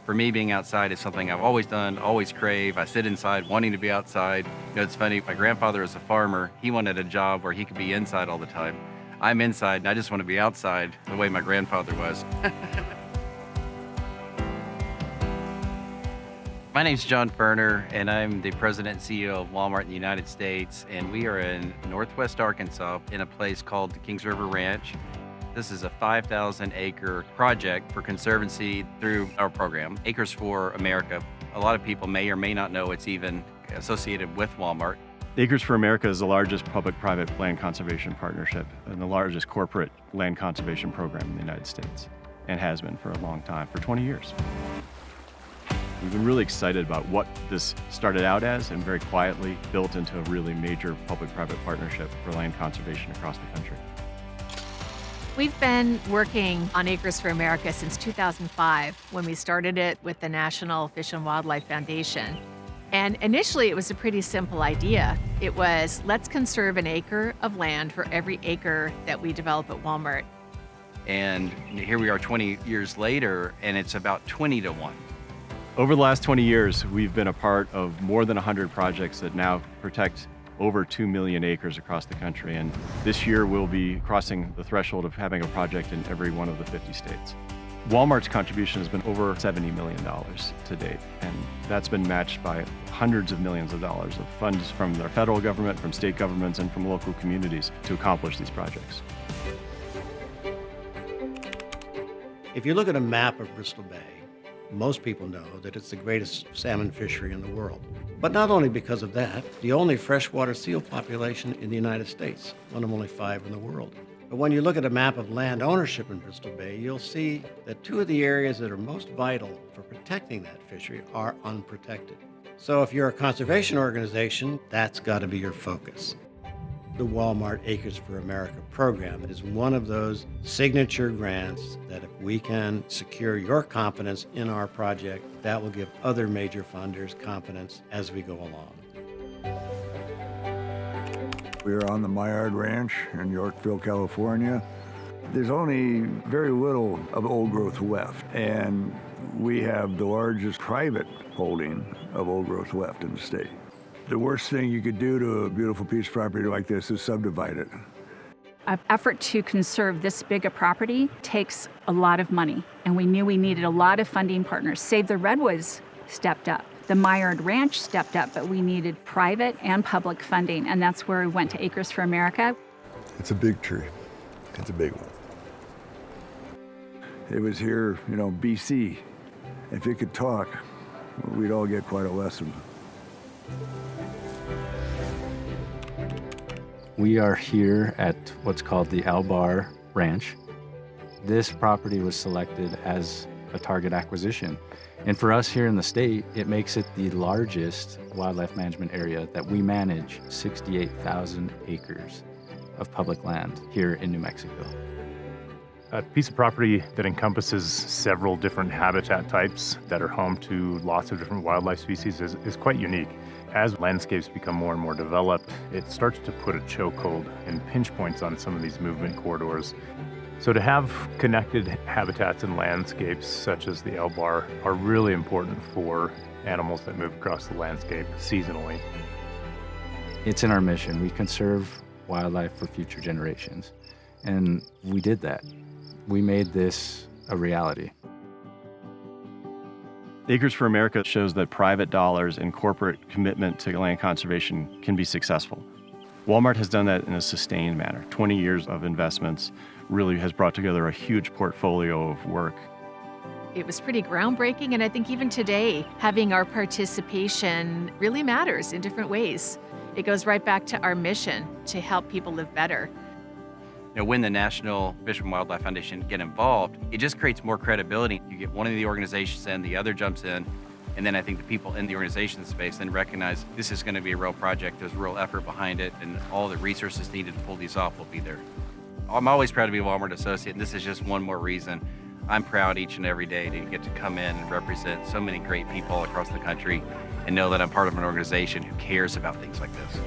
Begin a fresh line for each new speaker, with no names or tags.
For me, being outside is something I've always done, always crave. I sit inside wanting to be outside. You know, it's funny, my grandfather was a farmer. He wanted a job where he could be inside all the time. I'm inside and I just want to be outside the way my grandfather was. My name's John Ferner, and I'm the president and CEO of Walmart in the United States, and we are in Northwest Arkansas in a place called the Kings River Ranch. This is a 5,000-acre project for conservancy through our program, Acres for America. A lot of people may or may not know it's even associated with Walmart.
Acres for America is the largest public-private land conservation partnership and the largest corporate land conservation program in the United States, and has been for a long time, for 20 years. We've been really excited about what this started out as and very quietly built into a really major public-private partnership for land conservation across the country.
We've been working on Acres for America since 2005, when we started it with the National Fish and Wildlife Foundation. And initially, it was a pretty simple idea. It was, let's conserve an acre of land for every acre that we develop at Walmart.
And here we are 20 years later, and it's about 20 to 1.
Over the last 20 years, we've been a part of more than 100 projects that now protect over 2 million acres across the country. And this year, we'll be crossing the threshold of having a project in every one of the 50 states. Walmart's contribution has been over $70 million to date, and that's been matched by hundreds of millions of dollars of funds from the federal government, from state governments, and from local communities to accomplish these projects.
If you look at a map of Bristol Bay, most people know that it's the greatest salmon fishery in the world. But not only because of that, the only freshwater seal population in the United States, one of only 5 in the world. But when you look at a map of land ownership in Bristol Bay, you'll see that 2 of the areas that are most vital for protecting that fishery are unprotected. So if you're a conservation organization, that's got to be your focus. The Walmart Acres for America program is one of those signature grants that if we can secure your confidence in our project, that will give other major funders confidence as we go along.
We're on the Maillard Ranch in Yorkville, California. There's only very little of old growth left, and we have the largest private holding of old growth left in the state. The worst thing you could do to a beautiful piece of property like this is subdivide it.
An effort to conserve this big a property takes a lot of money, and we knew we needed a lot of funding partners. Save the Redwoods stepped up. The Maillard Ranch stepped up, but we needed private and public funding, and that's where we went to Acres for America.
It's a big tree. It's a big one. It was here, BC. If it could talk, we'd all get quite a lesson.
We are here at what's called the Albar Ranch. This property was selected as a target acquisition. And for us here in the state, it makes it the largest wildlife management area that we manage 68,000 acres of public land here in New Mexico.
A piece of property that encompasses several different habitat types that are home to lots of different wildlife species is quite unique. As landscapes become more and more developed, it starts to put a chokehold and pinch points on some of these movement corridors. So to have connected habitats and landscapes such as the Albar are really important for animals that move across the landscape seasonally.
It's in our mission. We conserve wildlife for future generations. And we did that. We made this a reality.
Acres for America shows that private dollars and corporate commitment to land conservation can be successful. Walmart has done that in a sustained manner. 20 years of investments really has brought together a huge portfolio of work.
It was pretty groundbreaking, and I think even today, having our participation really matters in different ways. It goes right back to our mission to help people live better.
When the National Fish and Wildlife Foundation get involved, it just creates more credibility. You get one of the organizations in, the other jumps in, and then I think the people in the organization space then recognize this is going to be a real project, there's real effort behind it, and all the resources needed to pull these off will be there. I'm always proud to be a Walmart associate, and this is just one more reason. I'm proud each and every day to get to come in and represent so many great people across the country and know that I'm part of an organization who cares about things like this.